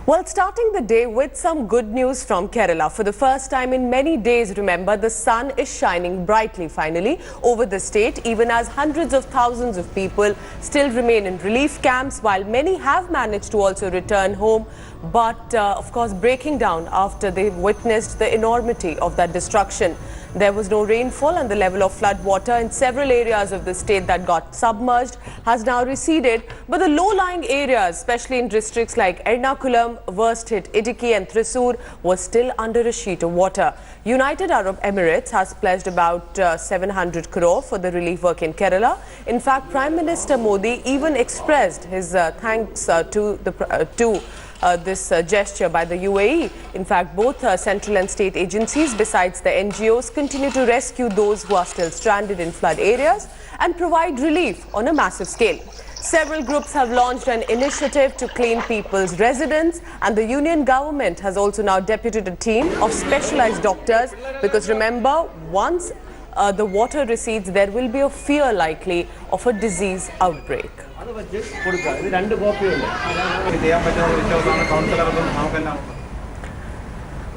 Well, starting the day with some good news from Kerala. For the first time in many days, remember, the sun is shining brightly finally over the state, even as hundreds of thousands of people still remain in relief camps, while many have managed to also return home, but of course breaking down after they witnessed the enormity of that destruction. There was no rainfall and the level of flood water in several areas of the state that got submerged has now receded. But the low-lying areas, especially in districts like Ernakulam, worst hit Idiki and Thrissur, was still under a sheet of water. United Arab Emirates has pledged about 700 crore for the relief work in Kerala. In fact, Prime Minister Modi even expressed his thanks to this gesture by the UAE. In fact, both central and state agencies, besides the NGOs, continue to rescue those who are still stranded in flood areas and provide relief on a massive scale. Several groups have launched an initiative to clean people's residence, and the union government has also now deputed a team of specialized doctors, because remember, once the water recedes, there will be a fear likely of a disease outbreak.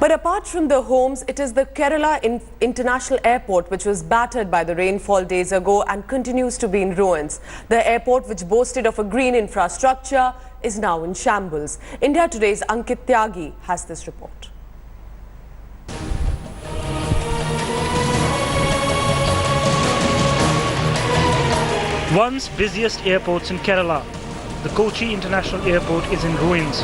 But apart from the homes, it is the Kerala International Airport which was battered by the rainfall days ago and continues to be in ruins. The airport, which boasted of a green infrastructure, is now in shambles. India Today's Ankit Tyagi has this report. Once busiest airports in Kerala, the Kochi International Airport is in ruins.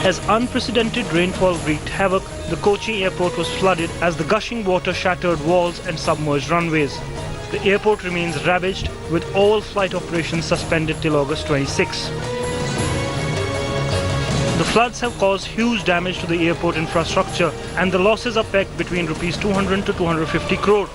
As unprecedented rainfall wreaked havoc, the Kochi airport was flooded as the gushing water shattered walls and submerged runways. The airport remains ravaged, with all flight operations suspended till August 26. The floods have caused huge damage to the airport infrastructure, and the losses are pegged between rupees 200 to 250 crore.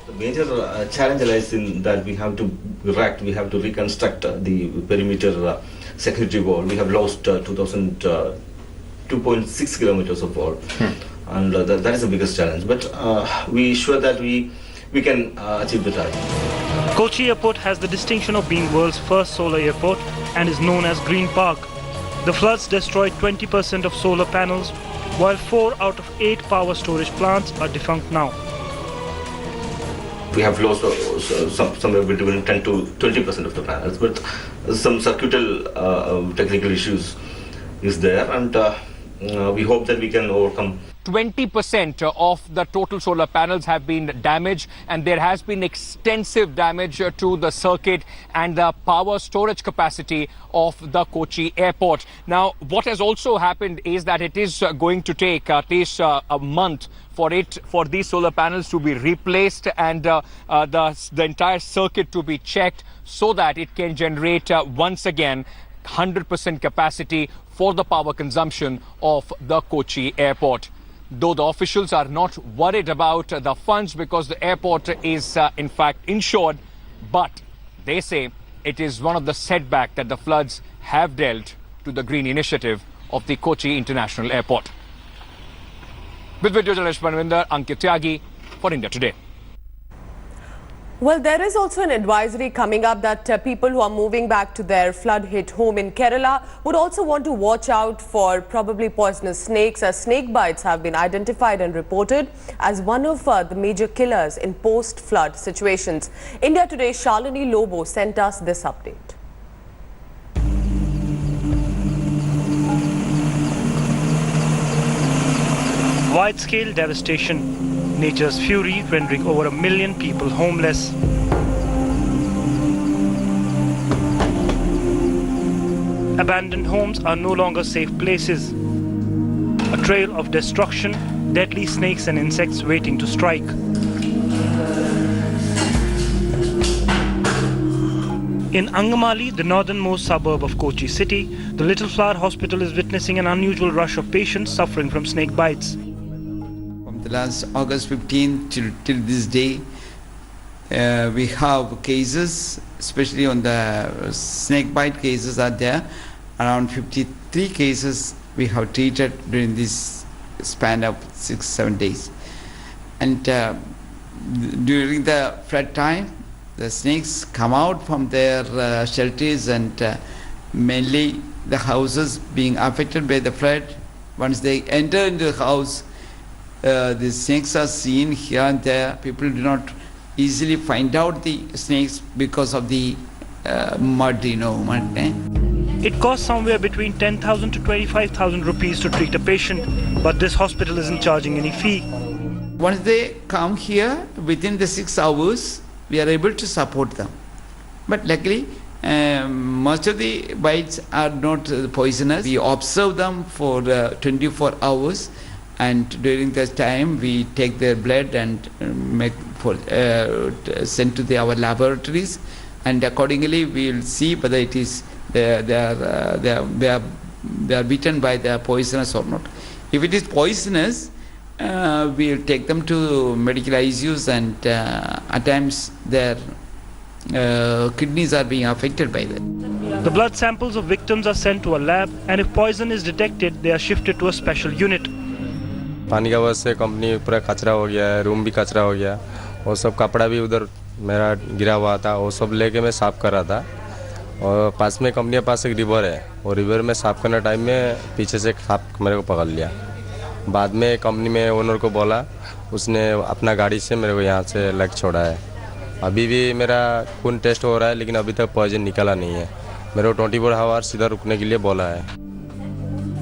The major challenge lies in that we have to reconstruct the perimeter security wall. We have lost 2.6 kilometers of wall, and that is the biggest challenge. But we sure that we can achieve the target. Kochi Airport has the distinction of being world's first solar airport and is known as Green Park. The floods destroyed 20% of solar panels, while 4 out of 8 power storage plants are defunct now. We have lost somewhere between 10 to 20% of the panels, but some circuital technical issues is there, and we hope that we can overcome. 20% of the total solar panels have been damaged, and there has been extensive damage to the circuit and the power storage capacity of the Kochi airport. Now, what has also happened is that it is going to take at least a month for these solar panels to be replaced and the entire circuit to be checked so that it can generate once again 100% capacity for the power consumption of the Kochi airport. Though the officials are not worried about the funds because the airport is in fact insured, but they say it is one of the setbacks that the floods have dealt to the green initiative of the Kochi International Airport. With video journalist Manvinder, Ankit Tyagi for India Today. Well, there is also an advisory coming up that people who are moving back to their flood-hit home in Kerala would also want to watch out for probably poisonous snakes, as snake bites have been identified and reported as one of the major killers in post-flood situations. India Today's Shalini Lobo sent us this update. Wide-scale devastation. Nature's fury rendering over 1 million people homeless. Abandoned homes are no longer safe places. A trail of destruction, deadly snakes and insects waiting to strike. In Angamali, the northernmost suburb of Kochi city, the Little Flower Hospital is witnessing an unusual rush of patients suffering from snake bites. The last August 15 till this day, we have cases, especially on the snake bite cases are there. Around 53 cases we have treated during this span of 6-7 days. And during the flood time, The snakes come out from their shelters, and mainly the houses being affected by the flood. Once they enter into the house, the snakes are seen here and there. People do not easily find out the snakes because of the mud, mud. It costs somewhere between 10,000 to 25,000 rupees to treat a patient, but this hospital isn't charging any fee. Once they come here, within the 6 hours, we are able to support them. But luckily, most of the bites are not poisonous. We observe them for 24 hours, and during that time we take their blood and send to our laboratories, and accordingly we will see whether it is they are bitten by the poisonous or not. If it is poisonous, we will take them to medical ICUs, and at times their kidneys are being affected by that. The blood samples of victims are sent to a lab, and if poison is detected, they are shifted to a special unit. पानी का वजह से company पूरा कचरा हो गया है, room भी कचरा हो गया, और सब कपड़ा भी उधर मेरा गिरा हुआ था, वो सब लेके मैं साफ़ कर रहा था। और पास में कंपनी के पास एक रिवर है, और रिवर में साफ़ करने टाइम में पीछे से एक सांप मेरे को पकड़ लिया। बाद में कंपनी में ओनर को बोला, उसने अपना गाड़ी से मेरे को यहाँ से लग छोड़ा है। अभी भी मेरा खून टेस्ट हो रहा है, लेकिन अभी तक पॉइजन निकला नहीं है। मेरे को 24 आवर्स इधर रुकने के लिए बोला है।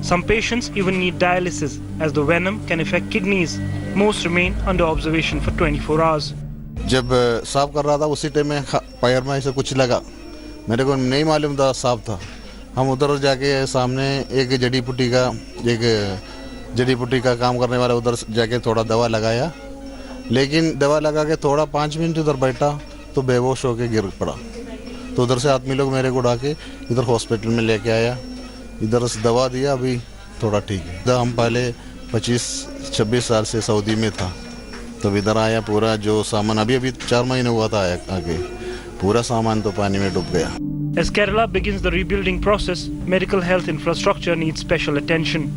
Some patients even need dialysis, as the venom can affect kidneys. Most remain under observation for 24 hours. जब साफ कर रहा था उसी टाइम में पैर में ऐसे कुछ लगा, मेरे को नहीं मालूम था साफ था। हम उधर जाके सामने एक जड़ी बूटी का काम करने वाला उधर जाके थोड़ा दवा लगाया, लेकिन दवा लगा के थोड़ा 5 मिनट उधर बैठा तो बेहोश होके गिर पड़ा। तो उधर से आदमी लोग मेरे को उठा के इधर हॉस्पिटल में लेके आया, इधर से दवा दिया, अभी थोड़ा ठीक है। हम पहले 25-26 साल से सऊदी में था, तब इधर आया, पूरा जो सामान अभी 4 महीने हुआ था आगे, पूरा सामान तो पानी में डूब गया। As Kerala begins the rebuilding process, medical health infrastructure needs special attention.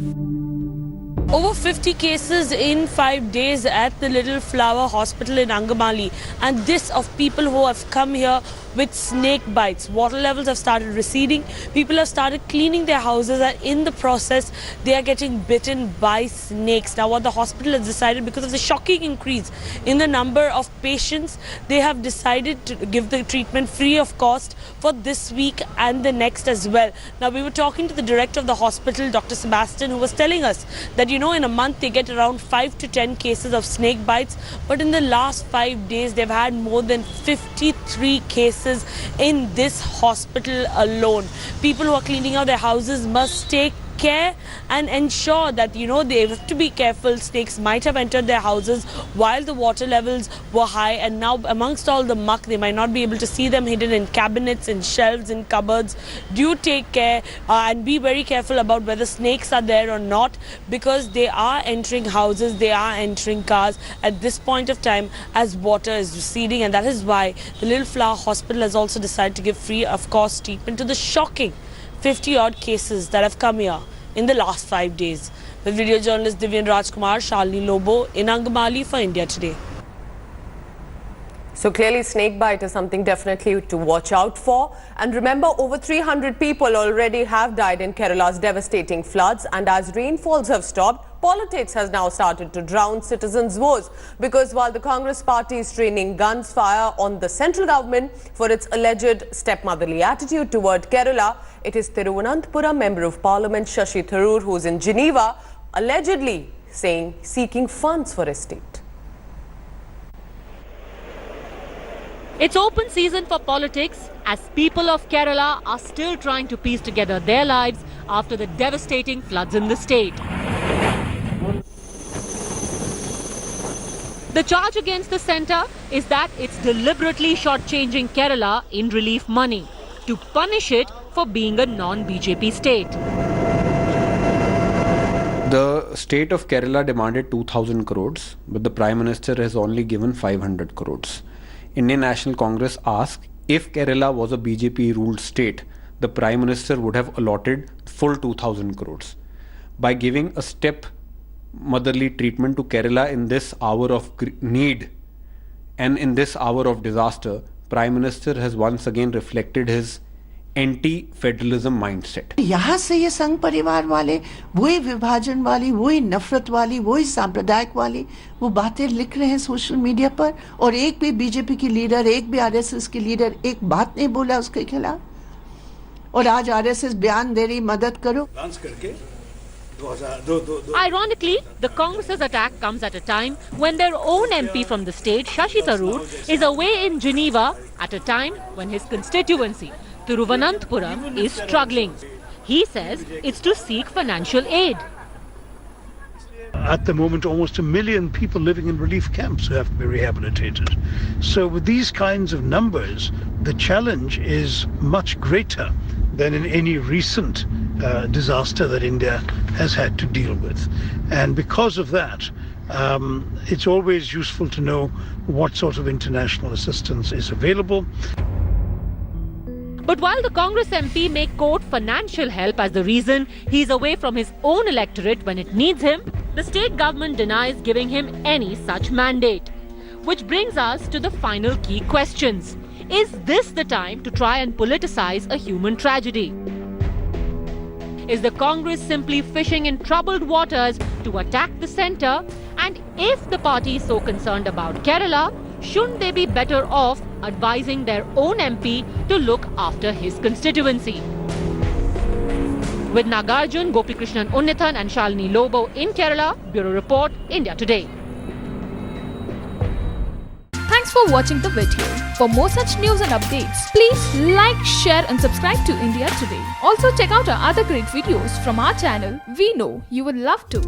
Over 50 cases in 5 days at the Little Flower Hospital in Angamali, and this of people who have come here with snake bites. Water levels have started receding. People have started cleaning their houses, and in the process, they are getting bitten by snakes. Now, what the hospital has decided, because of the shocking increase in the number of patients, they have decided to give the treatment free of cost for this week and the next as well. Now, we were talking to the director of the hospital, Dr. Sebastian, who was telling us that, in a month they get around 5 to 10 cases of snake bites, but in the last 5 days they've had more than 53 cases in this hospital alone. People who are cleaning out their houses must take care and ensure that they have to be careful. Snakes might have entered their houses while the water levels were high, and now amongst all the muck they might not be able to see them hidden in cabinets, in shelves, in cupboards. Do take care and be very careful about whether snakes are there or not, because they are entering houses, they are entering cars at this point of time as water is receding, and that is why the Little Flower Hospital has also decided to give free of cost treatment to the shocking 50 odd cases that have come here in the last 5 days. With video journalist Divyan Rajkumar, Shalini Lobo in Angamali for India Today. So clearly snake bite is something definitely to watch out for. And remember, over 300 people already have died in Kerala's devastating floods, and as rainfalls have stopped, politics has now started to drown citizens' woes, because while the Congress party is training guns fire on the central government for its alleged stepmotherly attitude toward Kerala, it is Thiruvananthapuram Member of Parliament Shashi Tharoor who is in Geneva allegedly seeking funds for his state. It's open season for politics as people of Kerala are still trying to piece together their lives after the devastating floods in the state. The charge against the centre is that it's deliberately shortchanging Kerala in relief money to punish it for being a non-BJP state. The state of Kerala demanded 2,000 crores, but the Prime Minister has only given 500 crores. Indian National Congress asked if Kerala was a BJP-ruled state, the Prime Minister would have allotted full 2,000 crores. By giving a step-motherly treatment to Kerala in this hour of need and in this hour of disaster, Prime Minister has once again reflected his anti-federalism mindset. यहाँ से ये संघ परिवार वाले, वही विभाजन वाली, वही नफरत वाली, वही सांप्रदायिक वाली वो बातें लिख रहे हैं सोशल मीडिया पर, और एक भी बीजेपी की लीडर, एक भी आरएसएस की लीडर एक बात नहीं बोला उसके खिलाफ, और आज आरएसएस बयान दे रही मदद करो। Ironically, the Congress's attack comes at a time when their own MP from the state, Shashi Tharoor, is away in Geneva at a time when his constituency, Thiruvananthapuram, is struggling. He says it's to seek financial aid. At the moment, almost 1 million people living in relief camps who have to be rehabilitated. So with these kinds of numbers, the challenge is much greater than in any recent disaster that India has had to deal with. And because of that, it's always useful to know what sort of international assistance is available. But while the Congress MP may quote financial help as the reason he's away from his own electorate when it needs him, the state government denies giving him any such mandate. Which brings us to the final key questions. Is this the time to try and politicize a human tragedy? Is the Congress simply fishing in troubled waters to attack the centre? And if the party is so concerned about Kerala, shouldn't they be better off advising their own MP to look after his constituency? With Nagarjun, Gopikrishnan Unnithan and Shalini Lobo in Kerala, Bureau Report, India Today. Thanks for watching the video. For more such news and updates, please like, share and subscribe to India Today. Also check out our other great videos from our channel. We know you would love to.